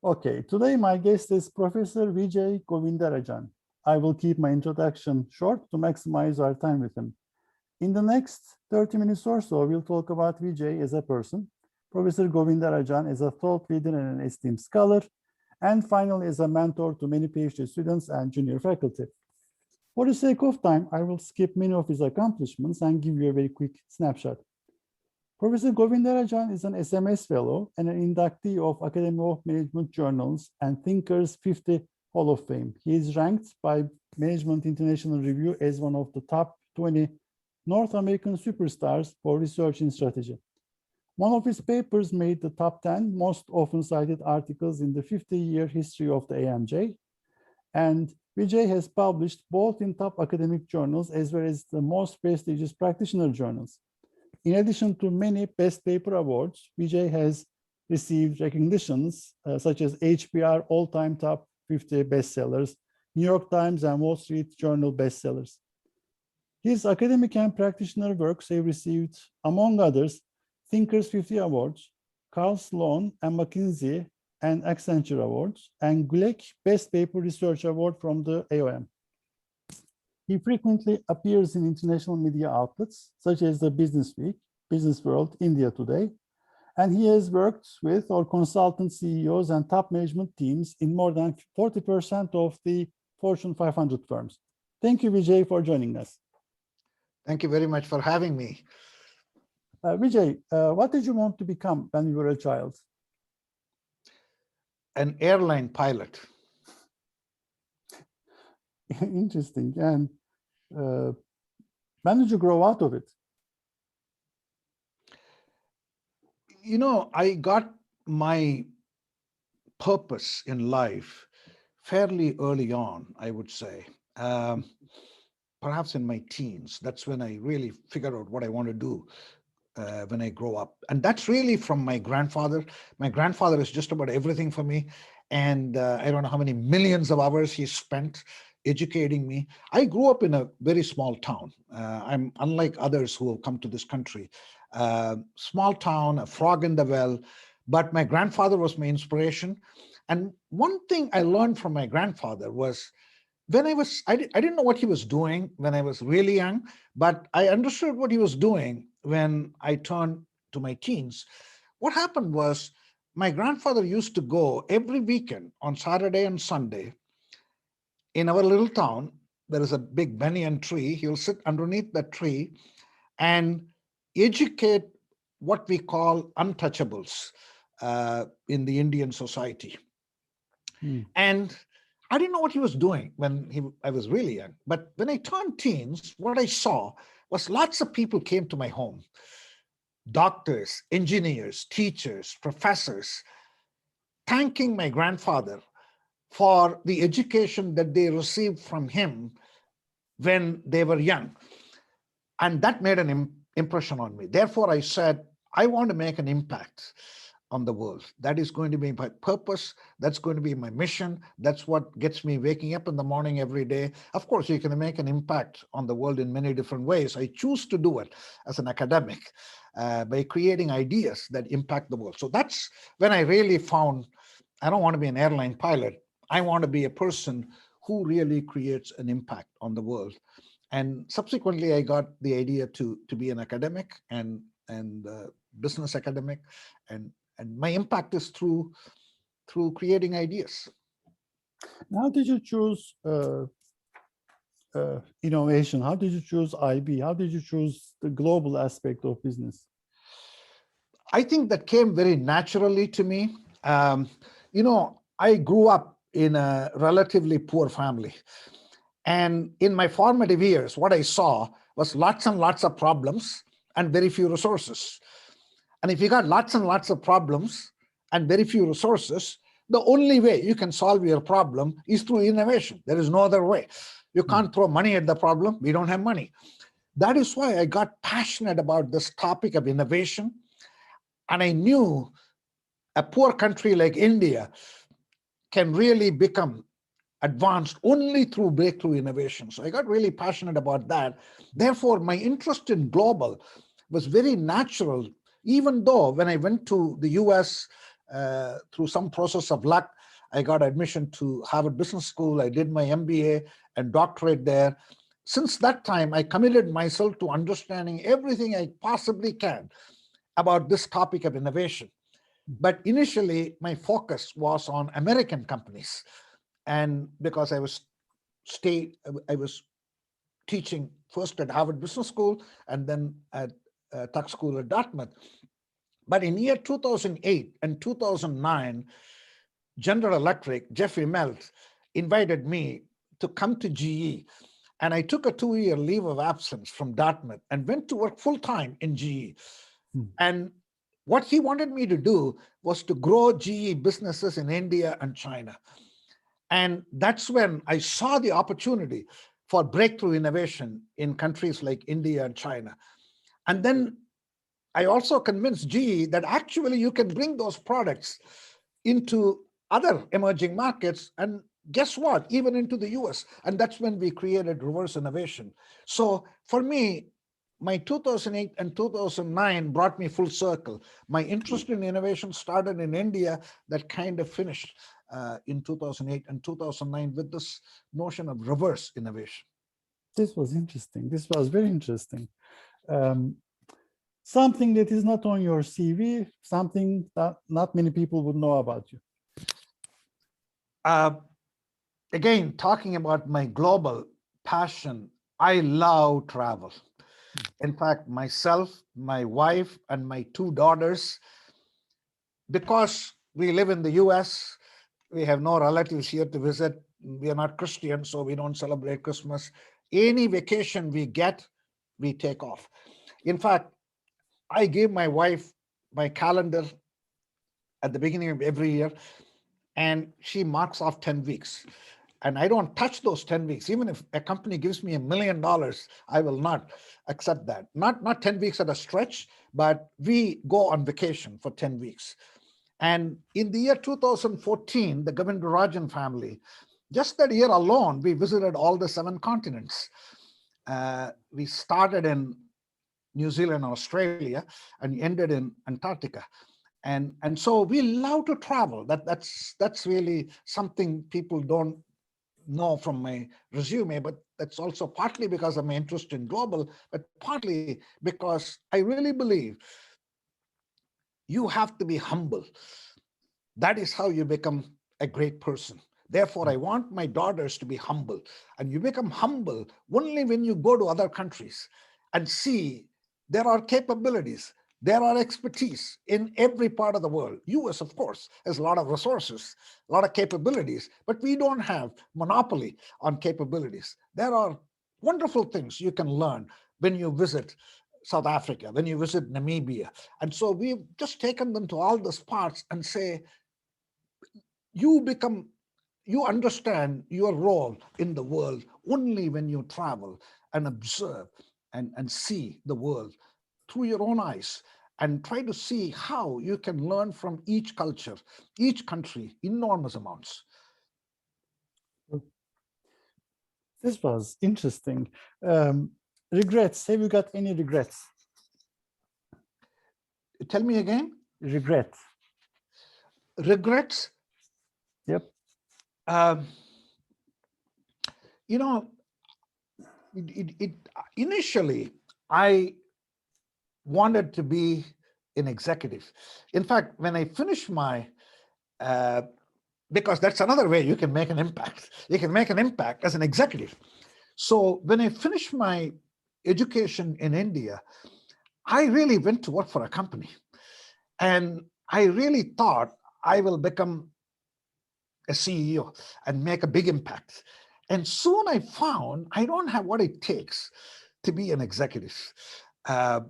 Okay, today my guest is Professor Vijay Govindarajan. I will keep my introduction short to maximize our time with him. In the next 30 minutes or so, we'll talk about Vijay as a person, Professor Govindarajan as a thought leader and an esteemed scholar, and finally as a mentor to many PhD students and junior faculty. For the sake of time, I will skip many of his accomplishments and give you a very quick snapshot. Professor Govindarajan is an SMS Fellow and an inductee of Academy of Management Journals and Thinkers 50 Hall of Fame. He is ranked by Management International Review as one of the top 20 North American superstars for research in strategy. One of his papers made the top 10 most often cited articles in the 50-year history of the AMJ. And Vijay has published both in top academic journals as well as the most prestigious practitioner journals. In addition to many Best Paper Awards, Vijay has received recognitions such as HBR All-Time Top 50 Bestsellers, New York Times and Wall Street Journal bestsellers. His academic and practitioner works have received, among others, Thinkers 50 Awards, Carl Sloan and McKinsey and Accenture Awards, and GLEC Best Paper Research Award from the AOM. He frequently appears in international media outlets such as the Business Week, Business World, India Today, and he has worked with or consultant CEOs and top management teams in more than 40% of the Fortune 500 firms. Thank you, Vijay, for joining us. Thank you very much for having me. Vijay, what did you want to become when you were a child? An airline pilot. Interesting. And when did you grow out of it? You know, I got my purpose in life fairly early on, I would say. Perhaps in my teens. That's when I really figured out what I want to do when I grow up. And that's really from my grandfather. My grandfather is just about everything for me. And I don't know how many millions of hours he spent educating me. I grew up in a very small town. I'm unlike others who have come to this country. Small town, a frog in the well, but my grandfather was my inspiration. And one thing I learned from my grandfather was when I didn't know what he was doing when I was really young, but I understood what he was doing when I turned to my teens. What happened was my grandfather used to go every weekend on Saturday and Sunday in our little town. There is a big banyan tree. He'll sit underneath that tree and educate what we call untouchables in the Indian society. And I didn't know what he was doing when I was really young. But when I turned teens, what I saw was lots of people came to my home. Doctors, engineers, teachers, professors, thanking my grandfather for the education that they received from him when they were young. And that made an impression on me. Therefore, I said, I want to make an impact on the world. That is going to be my purpose. That's going to be my mission. That's what gets me waking up in the morning every day. Of course, you can make an impact on the world in many different ways. I choose to do it as an academic by creating ideas that impact the world. So that's when I really found, I don't want to be an airline pilot. I want to be a person who really creates an impact on the world. And subsequently, I got the idea to be an academic and business academic, and my impact is through creating ideas. How did you choose innovation? How did you choose IB? How did you choose the global aspect of business? I think that came very naturally to me. You know, I grew up in a relatively poor family. And in my formative years, what I saw was lots and lots of problems and very few resources. And if you got lots and lots of problems and very few resources, the only way you can solve your problem is through innovation. There is no other way. You can't throw money at the problem. We don't have money. That is why I got passionate about this topic of innovation. And I knew a poor country like India can really become advanced only through breakthrough innovation. So I got really passionate about that. Therefore, my interest in global was very natural, even though when I went to the US through some process of luck, I got admission to Harvard Business School. I did my MBA and doctorate there. Since that time, I committed myself to understanding everything I possibly can about this topic of innovation. But initially, my focus was on American companies. And because I was teaching first at Harvard Business School and then at Tuck School at Dartmouth. But in year 2008 and 2009, General Electric, Jeff Immelt, invited me to come to GE. And I took a 2-year leave of absence from Dartmouth and went to work full-time in GE. And what he wanted me to do was to grow GE businesses in India and China. And that's when I saw the opportunity for breakthrough innovation in countries like India and China. And then I also convinced GE that actually you can bring those products into other emerging markets, and guess what, even into the US. And that's when we created reverse innovation. So for me, my 2008 and 2009 brought me full circle. My interest in innovation started in India, that kind of finished in 2008 and 2009 with this notion of reverse innovation. This was interesting. This was very interesting. Something that is not on your CV, something that not many people would know about you. Again, talking about my global passion, I love travel. In fact, myself, my wife, and my 2 daughters, because we live in the US, we have no relatives here to visit. We are not Christian, so we don't celebrate Christmas. Any vacation we get, we take off. In fact, I give my wife my calendar at the beginning of every year, and she marks off 10 weeks. And I don't touch those 10 weeks. Even if a company gives me $1 million, I will not accept that. Not 10 weeks at a stretch, but we go on vacation for 10 weeks. And in the year 2014, the Govindarajan family, just that year alone, we visited all the 7 continents. We started in New Zealand, Australia, and ended in Antarctica. And so we love to travel. That's really something people don't know from my resume, but that's also partly because of my interest in global, but partly because I really believe you have to be humble. That is how you become a great person. Therefore, I want my daughters to be humble. And you become humble only when you go to other countries and see there are capabilities, there are expertise in every part of the world. US, of course, has a lot of resources, a lot of capabilities, but we don't have monopoly on capabilities. There are wonderful things you can learn when you visit South Africa, when you visit Namibia. And so we've just taken them to all the spots and say, you understand your role in the world only when you travel and observe and see the world through your own eyes and try to see how you can learn from each culture, each country, enormous amounts. This was interesting. Regrets, have you got any regrets? Tell me again. Regret. Regrets? Yep. You know, initially, I wanted to be an executive. In fact, when I finished my, because that's another way you can make an impact. You can make an impact as an executive. So when I finished my education in India, I really went to work for a company. And I really thought I will become a CEO and make a big impact. And soon I found I don't have what it takes to be an executive. That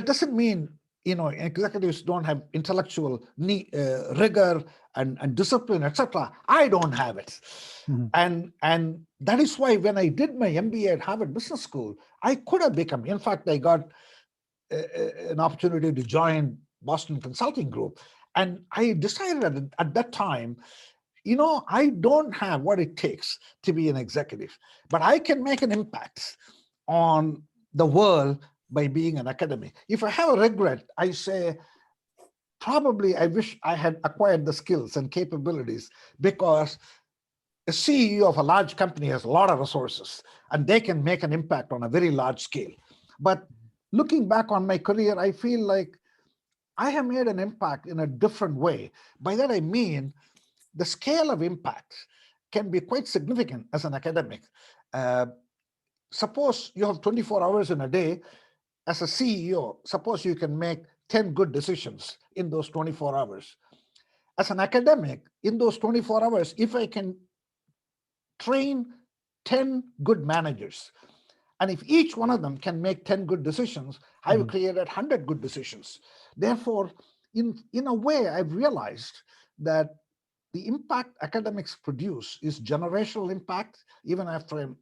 doesn't mean, executives don't have intellectual rigor and discipline, etc. I don't have it. Mm-hmm. And that is why when I did my MBA at Harvard Business School, I could have become, in fact, I got an opportunity to join Boston Consulting Group. And I decided at that time, I don't have what it takes to be an executive, but I can make an impact on the world by being an academic. If I have a regret, I say probably I wish I had acquired the skills and capabilities, because a CEO of a large company has a lot of resources and they can make an impact on a very large scale. But looking back on my career, I feel like I have made an impact in a different way. By that I mean the scale of impact can be quite significant as an academic. Uh, Suppose you have 24 hours in a day. As a CEO, suppose you can make 10 good decisions in those 24 hours. As an academic, in those 24 hours, if I can train 10 good managers, and if each one of them can make 10 good decisions, I will create 100 good decisions. Therefore, in a way, I've realized that the impact academics produce is generational impact. Even after I'm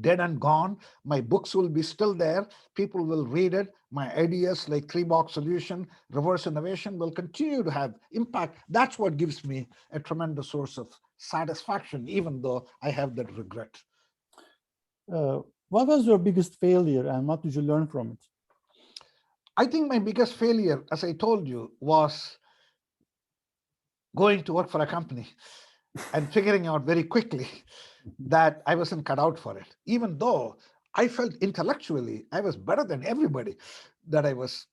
dead and gone, my books will be still there. People will read it. My ideas like three-box solution, reverse innovation will continue to have impact. That's what gives me a tremendous source of satisfaction, even though I have that regret. What was your biggest failure and what did you learn from it? I think my biggest failure, as I told you, was going to work for a company and figuring out very quickly that I wasn't cut out for it, even though I felt intellectually I was better than everybody that I was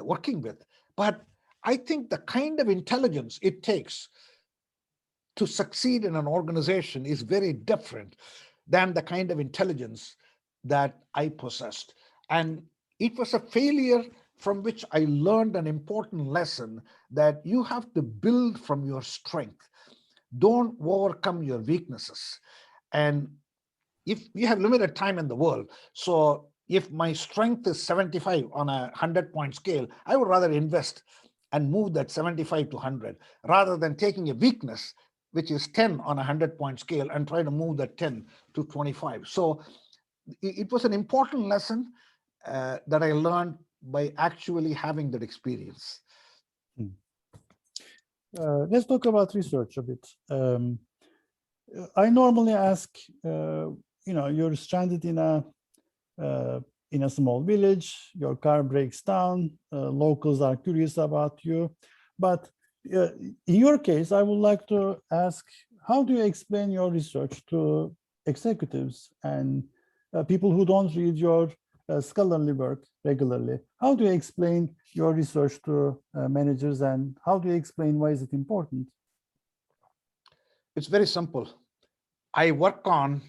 working with. But I think the kind of intelligence it takes to succeed in an organization is very different than the kind of intelligence that I possessed. And it was a failure from which I learned an important lesson, that you have to build from your strength. Don't overcome your weaknesses. And if you have limited time in the world, so if my strength is 75 on a 100-point scale, I would rather invest and move that 75 to 100 rather than taking a weakness, which is 10 on a 100-point scale, and try to move that 10 to 25. So it was an important lesson that I learned by actually having that experience. Let's talk about research a bit. I normally ask, you're stranded in a small village, your car breaks down, locals are curious about you. But in your case, I would like to ask, how do you explain your research to executives and people who don't read your scholarly work regularly? How do you explain your research to managers, and how do you explain why is it important? It's very simple. I work on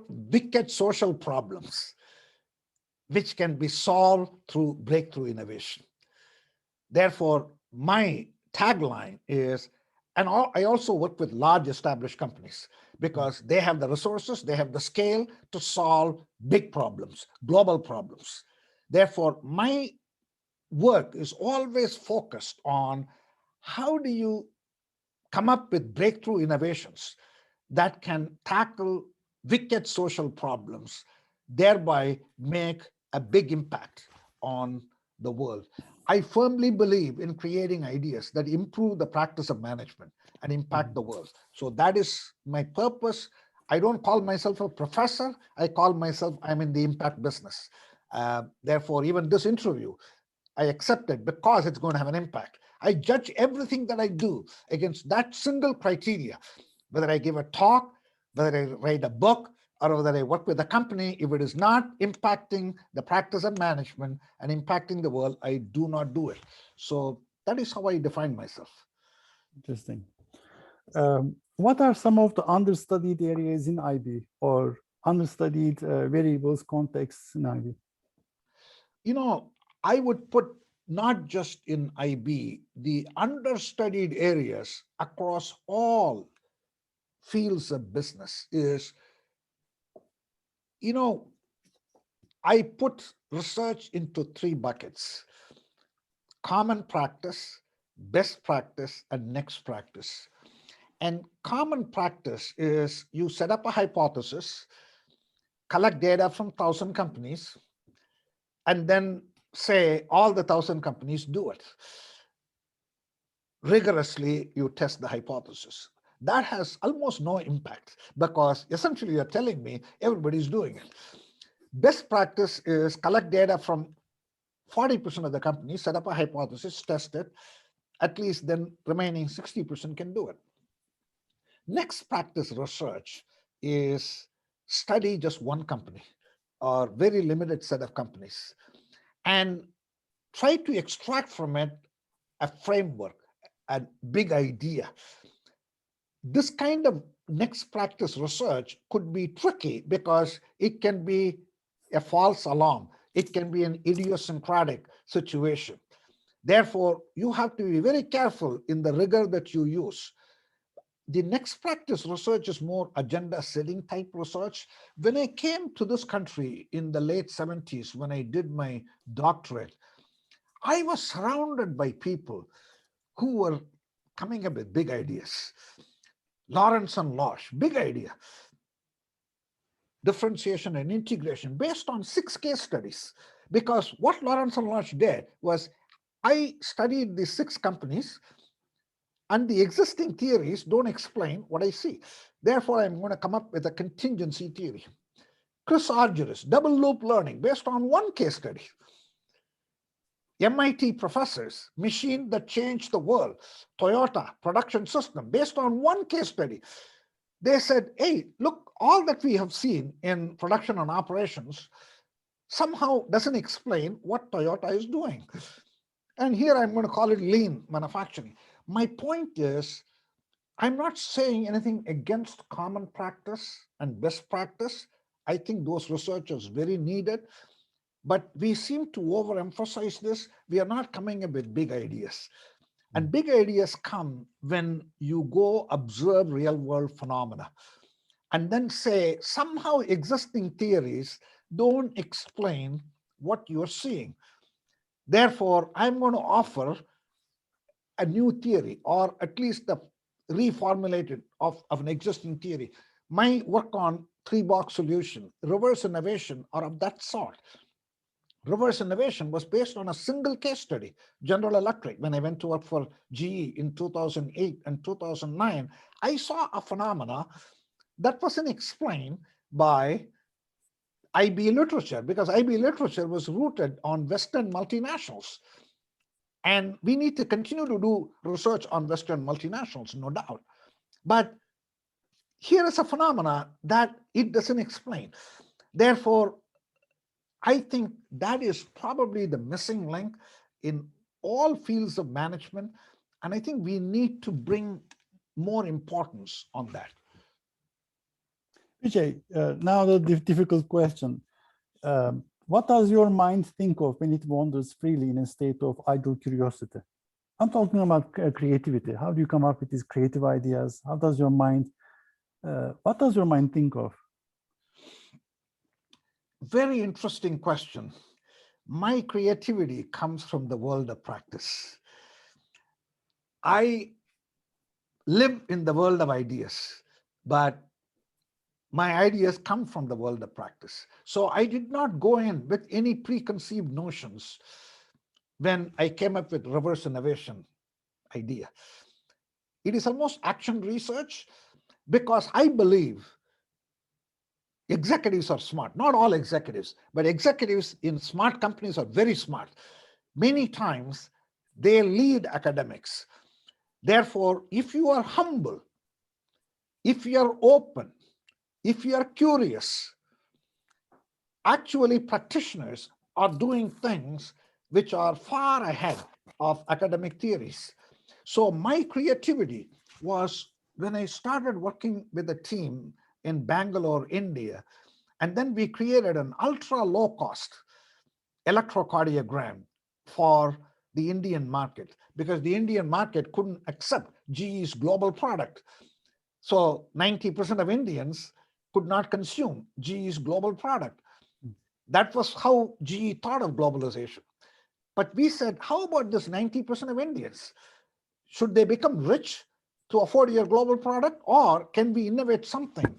wicked social problems which can be solved through breakthrough innovation. Therefore, my tagline is, and I also work with large established companies because they have the resources, they have the scale to solve big problems, global problems. Therefore, my work is always focused on how do you come up with breakthrough innovations that can tackle wicked social problems, thereby make a big impact on the world. I firmly believe in creating ideas that improve the practice of management and impact the world. So that is my purpose. I don't call myself a professor. I call myself, I'm in the impact business. Therefore, even this interview, I accept it because it's going to have an impact. I judge everything that I do against that single criteria, whether I give a talk, whether I write a book, or whether I work with a company. If it is not impacting the practice of management and impacting the world, I do not do it. So that is how I define myself. Interesting. What are some of the understudied areas in IB, or understudied variables, contexts in IB? I would put not just in IB, the understudied areas across all fields of business is, I put research into three buckets: common practice, best practice, and next practice. And common practice is you set up a hypothesis, collect data from 1,000 companies, and then say all the 1,000 companies do it. Rigorously, you test the hypothesis. That has almost no impact because essentially you're telling me everybody's doing it. Best practice is collect data from 40% of the companies set up a hypothesis, test it, at least then remaining 60% can do it. Next practice research is study just one company or very limited set of companies and try to extract from it a framework, a big idea. This kind of next practice research could be tricky because it can be a false alarm. It can be an idiosyncratic situation. Therefore, you have to be very careful in the rigor that you use. The next practice research is more agenda setting type research. When I came to this country in the late 70s, when I did my doctorate, I was surrounded by people who were coming up with big ideas. Lawrence and Losh, big idea. Differentiation and integration based on 6 case studies. Because what Lawrence and Losh did was, I studied the 6 companies and the existing theories don't explain what I see. Therefore, I'm going to come up with a contingency theory. Chris Argyris, double loop learning based on 1 case study. MIT professors, machine that changed the world. Toyota production system based on 1 case study. They said, hey, look, all that we have seen in production and operations somehow doesn't explain what Toyota is doing. And here I'm going to call it lean manufacturing. My point is, I'm not saying anything against common practice and best practice. I think those research is very needed, but we seem to overemphasize this. We are not coming up with big ideas. And big ideas come when you go observe real world phenomena and then say somehow existing theories don't explain what you're seeing. Therefore, I'm going to offer a new theory, or at least the reformulated of an existing theory. My work on 3-box solution, reverse innovation, are of that sort. Reverse innovation was based on a single case study, General Electric. When I went to work for GE in 2008 and 2009, I saw a phenomena that wasn't explained by IB literature, because IB literature was rooted on Western multinationals. And we need to continue to do research on Western multinationals, no doubt. But here is a phenomena that it doesn't explain. Therefore, I think that is probably the missing link in all fields of management. And I think we need to bring more importance on that. Vijay, now the difficult question. What does your mind think of when it wanders freely in a state of idle curiosity? I'm talking about creativity. How do you come up with these creative ideas? How does your mind, what does your mind think of? Very interesting question. My creativity comes from the world of practice. I live in the world of ideas, but my ideas come from the world of practice. So I did not go in with any preconceived notions when I came up with reverse innovation idea. It is almost action research, because I believe executives are smart. Not all executives, but executives in smart companies are very smart. Many times they lead academics. Therefore, if you are humble, if you are open, if you are curious, actually practitioners are doing things which are far ahead of academic theories. So my creativity was when I started working with a team in Bangalore, India, and then we created an ultra low cost electrocardiogram for the Indian market, because the Indian market couldn't accept GE's global product. So 90% of Indians could not consume GE's global product. That was how GE thought of globalization. But we said, how about this 90% of Indians? Should they become rich to afford your global product, or can we innovate something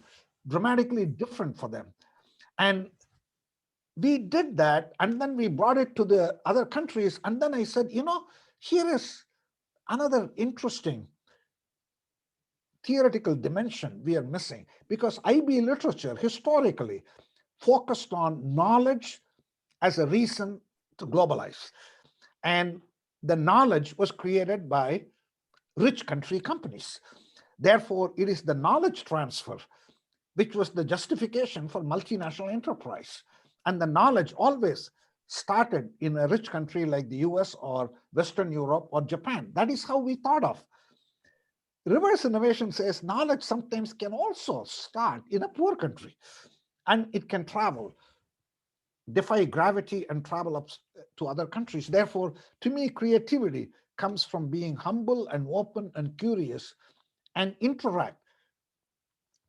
dramatically different for them? And we did that, and then we brought it to the other countries. And then I said, here is another interesting theoretical dimension we are missing, because IB literature historically focused on knowledge as a reason to globalize. And the knowledge was created by rich country companies. Therefore, it is the knowledge transfer which was the justification for multinational enterprise. And the knowledge always started in a rich country like the US or Western Europe or Japan. That is how we thought of. Reverse innovation says knowledge sometimes can also start in a poor country, and it can travel, defy gravity and travel up to other countries. Therefore, to me, creativity comes from being humble and open and curious and interact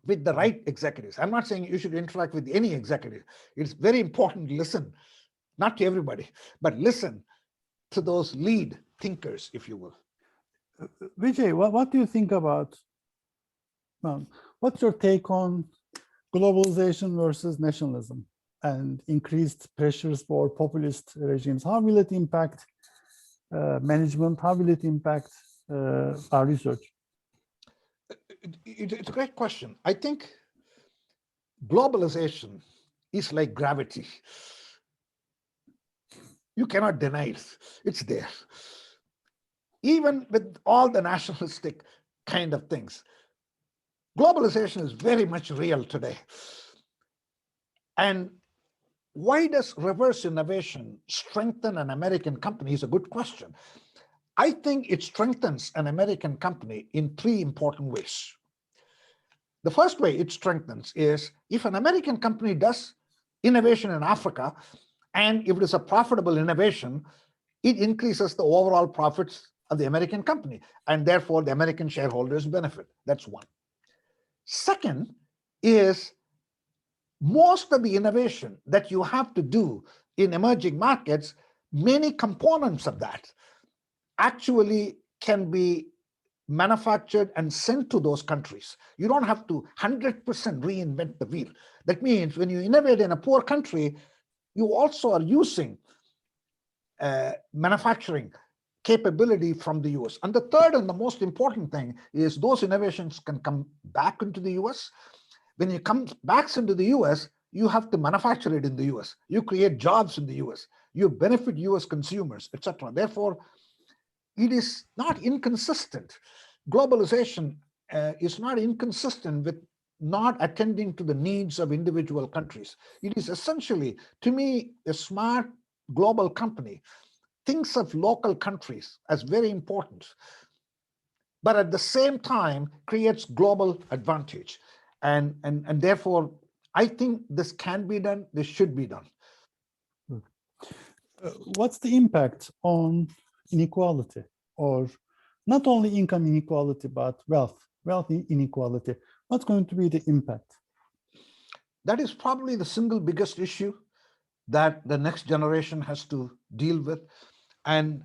with the right executives. I'm not saying you should interact with any executive. It's very important to listen, not to everybody, but listen to those lead thinkers, if you will. Vijay, what do you think about, what's your take on globalization versus nationalism and increased pressures for populist regimes? How will it impact management? How will it impact our research? It's a great question. I think globalization is like gravity. You cannot deny it. It's there. Even with all the nationalistic kind of things, globalization is very much real today. And why does reverse innovation strengthen an American company is a good question. I think it strengthens an American company in three important ways. The first way it strengthens is if an American company does innovation in Africa, and if it is a profitable innovation, it increases the overall profits of the American company, and therefore the American shareholders benefit. That's one. Second is most of the innovation that you have to do in emerging markets, many components of that actually can be manufactured and sent to those countries. You don't have to 100% reinvent the wheel. That means when you innovate in a poor country, you also are using manufacturing capability from the US. And the third and the most important thing is those innovations can come back into the US. When it comes back into the US, you have to manufacture it in the US. You create jobs in the US. You benefit US consumers, etc. Therefore, it is not inconsistent. Globalization is not inconsistent with not attending to the needs of individual countries. It is essentially, to me, a smart global company thinks of local countries as very important, but at the same time creates global advantage. And therefore, I think this can be done, this should be done. What's the impact on inequality, or not only income inequality, but wealth inequality? What's going to be the impact? That is probably the single biggest issue that the next generation has to deal with. And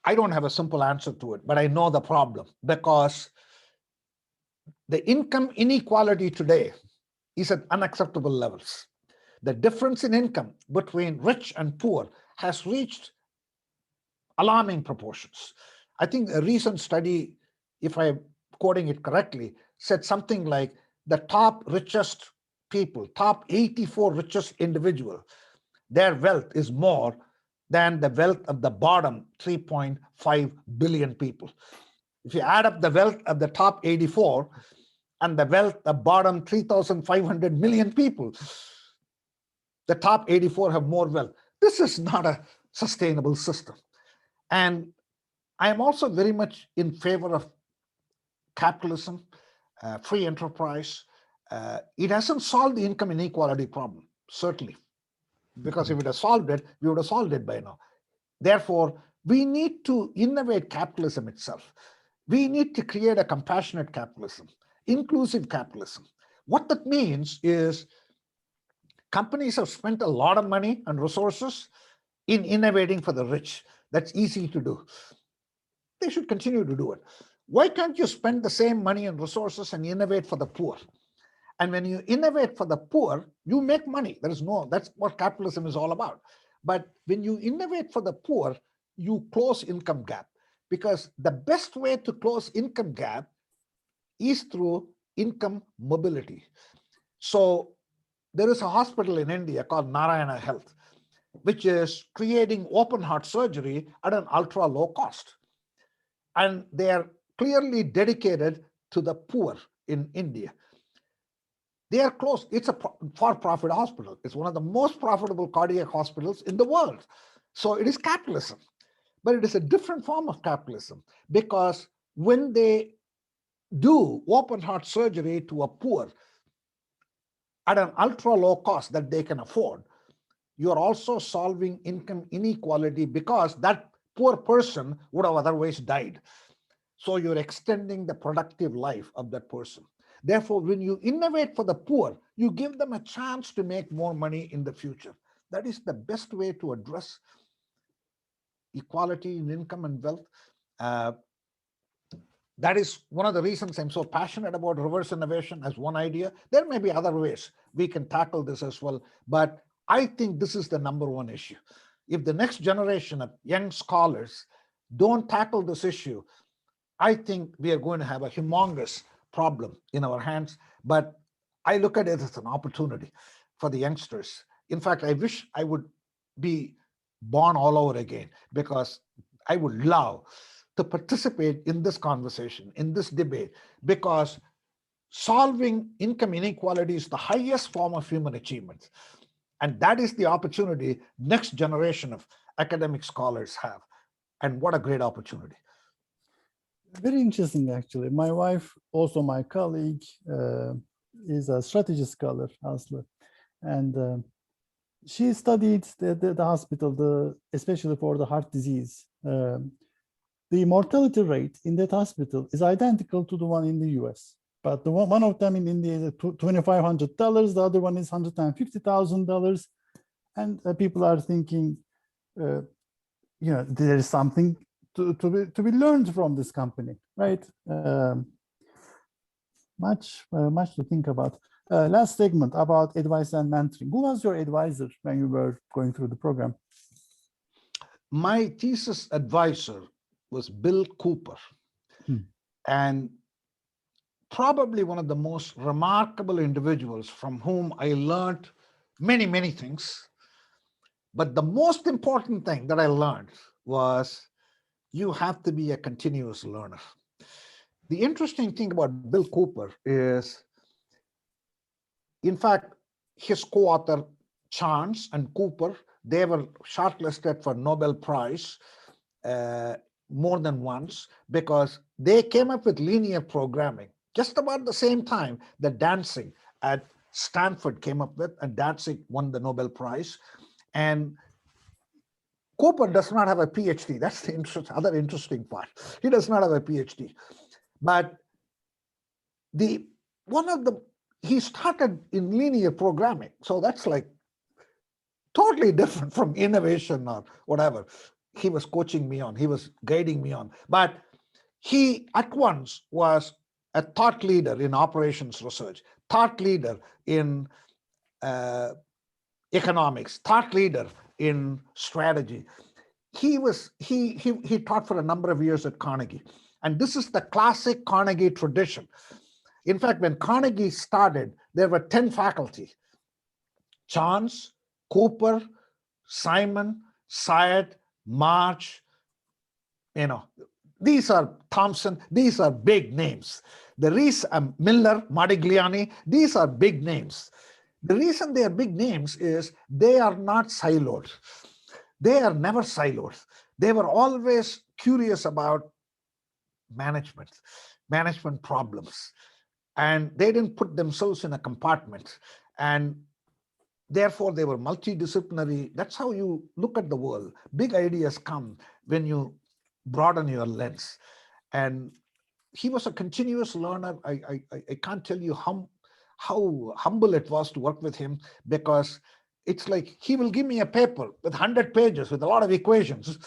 I don't have a simple answer to it, but I know the problem, because the income inequality today is at unacceptable levels. The difference in income between rich and poor has reached alarming proportions. I think a recent study, if I'm quoting it correctly, said something like the top richest people, top 84 richest individual, their wealth is more than the wealth of the bottom 3.5 billion people. If you add up the wealth of the top 84 and the wealth of bottom 3,500 million people, the top 84 have more wealth. This is not a sustainable system. And I am also very much in favor of capitalism, free enterprise. It hasn't solved the income inequality problem, certainly, because if it has solved it, we would have solved it by now. Therefore, we need to innovate capitalism itself. We need to create a compassionate capitalism, inclusive capitalism. What that means is companies have spent a lot of money and resources in innovating for the rich. That's easy to do. They should continue to do it. Why can't you spend the same money and resources and innovate for the poor? And when you innovate for the poor, you make money. That's what capitalism is all about. But when you innovate for the poor, you close income gap, because the best way to close income gap is through income mobility. So there is a hospital in India called Narayana Health. which is creating open heart surgery at an ultra low cost. And they are clearly dedicated to the poor in India. They are close. It's a for-profit hospital. It's one of the most profitable cardiac hospitals in the world. So it is capitalism, but it is a different form of capitalism, because when they do open heart surgery to a poor at an ultra low cost that they can afford, you are also solving income inequality, because that poor person would have otherwise died. So you're extending the productive life of that person. Therefore, when you innovate for the poor, you give them a chance to make more money in the future. That is the best way to address equality in income and wealth. That is one of the reasons I'm so passionate about reverse innovation as one idea. There may be other ways we can tackle this as well, but I think this is the number one issue. If the next generation of young scholars don't tackle this issue, I think we are going to have a humongous problem in our hands. But I look at it as an opportunity for the youngsters. In fact, I wish I would be born all over again, because I would love to participate in this conversation, in this debate, because solving income inequality is the highest form of human achievement. And that is the opportunity next generation of academic scholars have. And what a great opportunity. Very interesting, actually. My wife, also my colleague, is a strategy scholar, Aslı. And she studied the hospital, especially for the heart disease. The mortality rate in that hospital is identical to the one in the US. But the one of them in India is $2,500, the other one is $150,000. And people are thinking, there is something to be learned from this company, right? Much to think about. Last segment about advice and mentoring. Who was your advisor when you were going through the program? My thesis advisor was Bill Cooper. And probably one of the most remarkable individuals from whom I learned many, many things. But the most important thing that I learned was you have to be a continuous learner. The interesting thing about Bill Cooper is, in fact, his co-author Chance and Cooper, they were shortlisted for Nobel Prize more than once, because they came up with linear programming just about the same time that Danzig at Stanford came up with, and Danzig won the Nobel Prize. And Cooper does not have a PhD. That's the other interesting part. He does not have a PhD. But he started in linear programming. So that's like totally different from innovation or whatever he was coaching me on, he was guiding me on. But he at once was a thought leader in operations research, thought leader in economics, thought leader in strategy. He taught for a number of years at Carnegie. And this is the classic Carnegie tradition. In fact, when Carnegie started, there were 10 faculty: Chance, Cooper, Simon, Syed, March, these are Thompson, these are big names. The reason Miller, Modigliani, these are big names. The reason they are big names is they are not siloed. They are never siloed. They were always curious about management problems. And they didn't put themselves in a compartment. And therefore, they were multidisciplinary. That's how you look at the world. Big ideas come when you broaden your lens. And he was a continuous learner. I can't tell you how humble it was to work with him, because it's like he will give me a paper with 100 pages with a lot of equations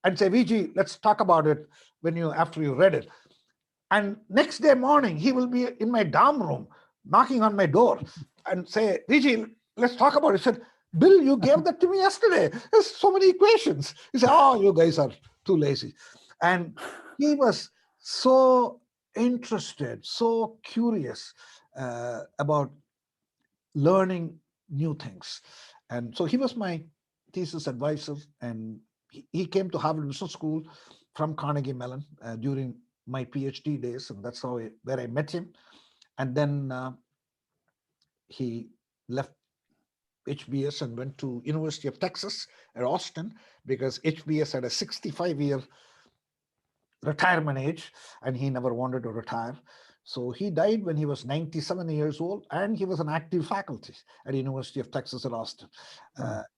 and say, Vijay, let's talk about it after you read it. And next day morning, he will be in my dorm room knocking on my door and say, Vijay, let's talk about it. He said, Bill, you gave that to me yesterday. There's so many equations. He said, oh, you guys are too lazy. And he was so interested, so curious about learning new things. And so he was my thesis advisor, and he came to Harvard Business School from Carnegie Mellon during my PhD days, and that's where I met him. And then he left HBS and went to University of Texas at Austin, because HBS had a 65-year retirement age, and he never wanted to retire. So he died when he was 97 years old, and he was an active faculty at University of Texas at Austin.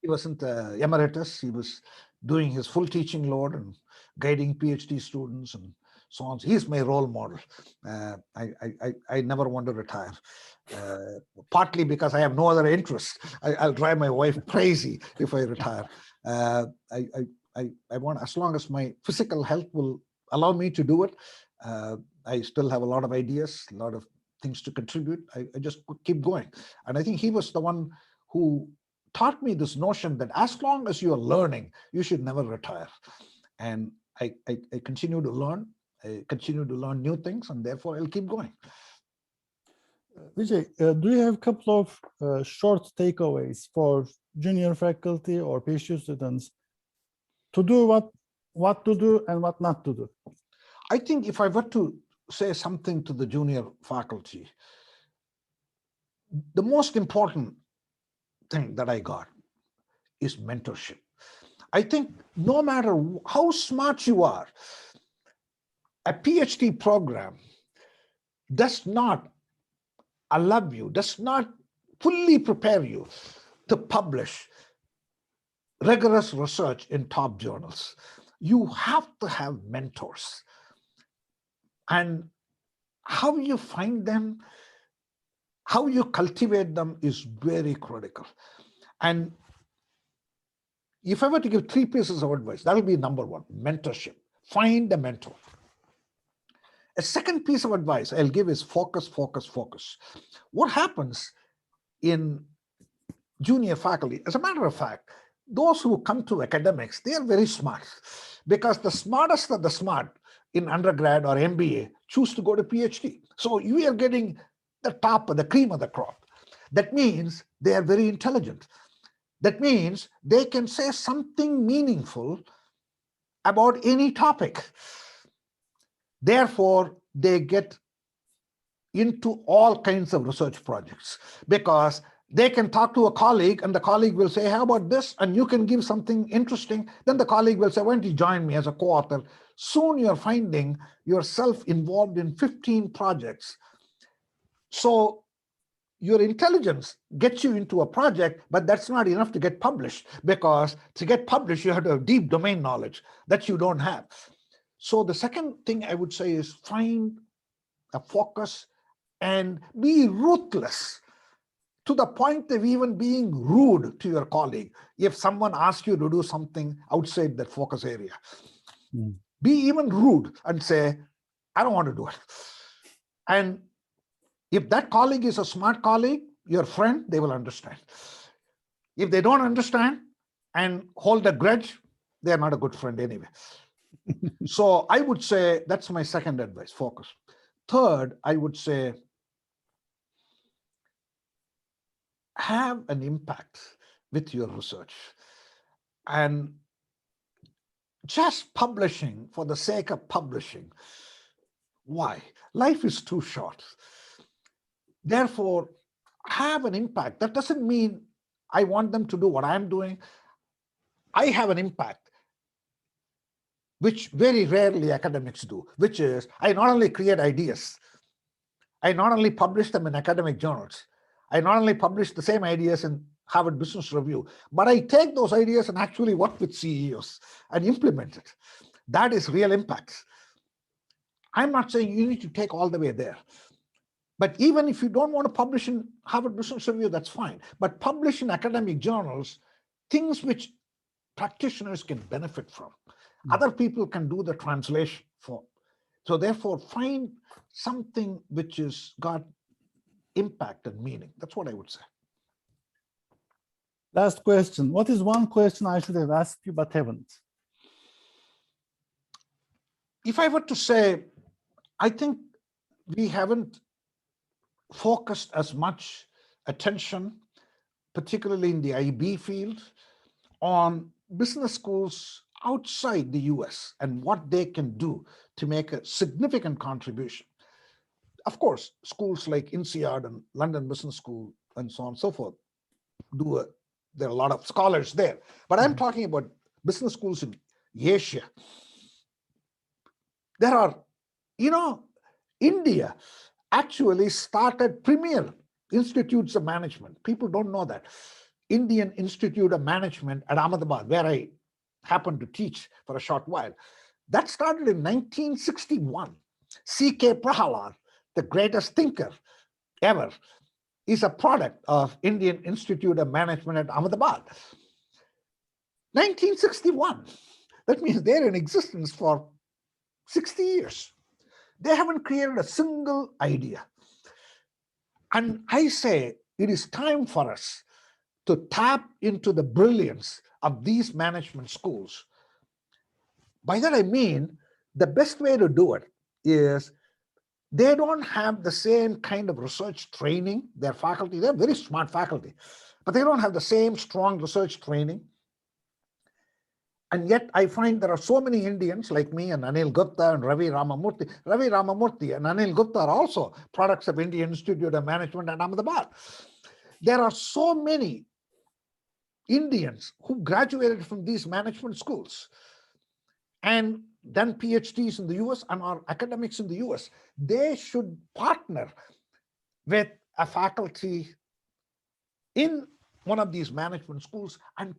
He wasn't emeritus. He was doing his full teaching load and guiding PhD students and so on. He's my role model. I never want to retire, partly because I have no other interest. I'll drive my wife crazy if I retire. I want, as long as my physical health will allow me to do it, I still have a lot of ideas, a lot of things to contribute. I just keep going. And I think he was the one who taught me this notion that as long as you are learning, you should never retire. And I continue to learn. I continue to learn new things, and therefore I'll keep going. Vijay, do you have a couple of short takeaways for junior faculty or PhD students to do what to do and what not to do? I think if I were to say something to the junior faculty, the most important thing that I got is mentorship. I think no matter how smart you are, a PhD program does not allow you, does not fully prepare you to publish rigorous research in top journals. You have to have mentors. And how you find them, how you cultivate them is very critical. And if I were to give 3 pieces of advice, that'll be number 1, mentorship. Find a mentor. A second piece of advice I'll give is focus, focus, focus. What happens in junior faculty, as a matter of fact, those who come to academics, they are very smart, because the smartest of the smart in undergrad or MBA choose to go to PhD. So you are getting the top of the cream of the crop. That means they are very intelligent. That means they can say something meaningful about any topic. Therefore, they get into all kinds of research projects, because they can talk to a colleague and the colleague will say, how about this? And you can give something interesting. Then the colleague will say, why don't you join me as a co-author? Soon you're finding yourself involved in 15 projects. So your intelligence gets you into a project, but that's not enough to get published, because to get published, you have to have deep domain knowledge that you don't have. So the second thing I would say is find a focus and be ruthless, to the point of even being rude to your colleague if someone asks you to do something outside that focus area. Be even rude and say, I don't want to do it. And if that colleague is a smart colleague, your friend, they will understand. If they don't understand and hold a grudge, they're not a good friend anyway. So I would say that's my second advice, focus. Third, I would say have an impact with your research. And just publishing for the sake of publishing, why? Life is too short. Therefore, have an impact. That doesn't mean I want them to do what I'm doing. I have an impact, which very rarely academics do, which is I not only create ideas, I not only publish them in academic journals, I not only publish the same ideas in Harvard Business Review, but I take those ideas and actually work with CEOs and implement it. That is real impact. I'm not saying you need to take all the way there. But even if you don't want to publish in Harvard Business Review, that's fine. But publish in academic journals, things which practitioners can benefit from. Other people can do the translation for. So therefore, find something which has got impact and meaning. That's what I would say. Last question. What is one question I should have asked you but haven't? If I were to say, I think we haven't focused as much attention, particularly in the IB field, on business schools outside the US and what they can do to make a significant contribution. Of course, schools like INSEAD and London Business School and so on and so forth there are a lot of scholars there. But I'm talking about business schools in Asia. There are, India actually started premier institutes of management. People don't know that. Indian Institute of Management at Ahmedabad, where I happened to teach for a short while. That started in 1961. C.K. Prahalad, the greatest thinker ever, is a product of Indian Institute of Management at Ahmedabad. 1961. That means they're in existence for 60 years. They haven't created a single idea. And I say it is time for us to tap into the brilliance of these management schools. By that I mean, the best way to do it is they don't have the same kind of research training. Their faculty, they're very smart faculty, but they don't have the same strong research training. And yet I find there are so many Indians like me and Anil Gupta and Ravi Ramamurthy. Ravi Ramamurthy and Anil Gupta are also products of Indian Institute of Management at Ahmedabad. There are so many Indians who graduated from these management schools and done PhDs in the US and are academics in the US. They should partner with a faculty in one of these management schools and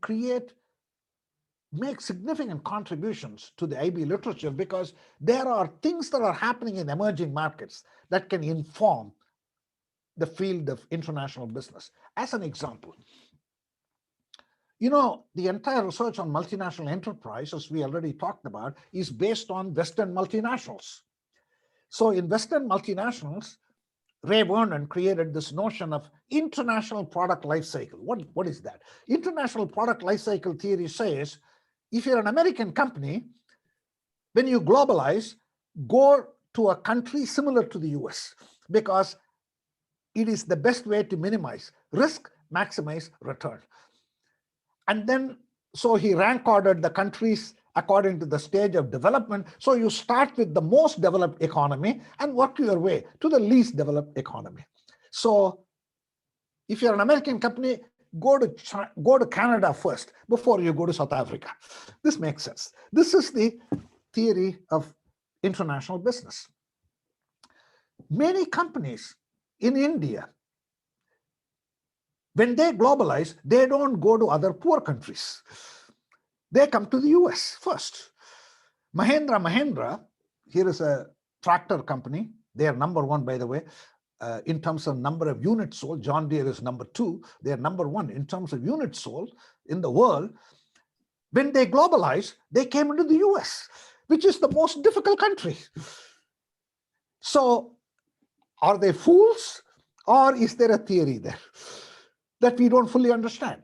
make significant contributions to the IB literature, because there are things that are happening in emerging markets that can inform the field of international business. As an example, the entire research on multinational enterprise, as we already talked about, is based on Western multinationals. So in Western multinationals, Ray Vernon created this notion of international product life cycle. What is that? International product life cycle theory says, if you're an American company, when you globalize, go to a country similar to the US, because it is the best way to minimize risk, maximize return. And then, so he rank ordered the countries according to the stage of development. So you start with the most developed economy and work your way to the least developed economy. So if you're an American company, go to Canada first before you go to South Africa. This makes sense. This is the theory of international business. Many companies in India, when they globalize, they don't go to other poor countries. They come to the US first. Mahindra, here is a tractor company. They are number one, by the way. In terms of number of units sold, John Deere is number 2. They are number 1 in terms of units sold in the world. When they globalized, they came into the US, which is the most difficult country. So are they fools, or is there a theory there that we don't fully understand?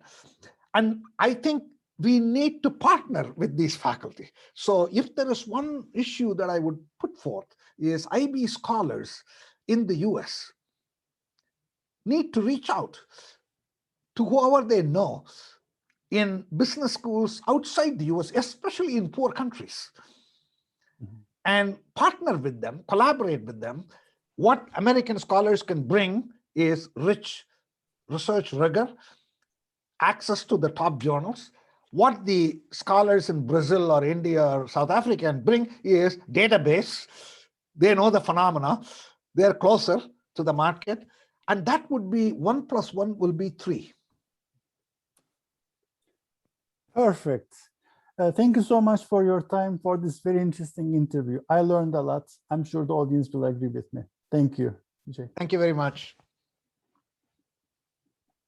And I think we need to partner with these faculty. So if there is one issue that I would put forth is IB scholars in the US need to reach out to whoever they know in business schools outside the US, especially in poor countries, and partner with them, collaborate with them. What American scholars can bring is rich research rigor, access to the top journals. What the scholars in Brazil or India or South Africa can bring is database. They know the phenomena. They're closer to the market. And that would be 1 + 1 will be 3. Perfect. Thank you so much for your time for this very interesting interview. I learned a lot. I'm sure the audience will agree with me. Thank you, Vijay. Thank you very much.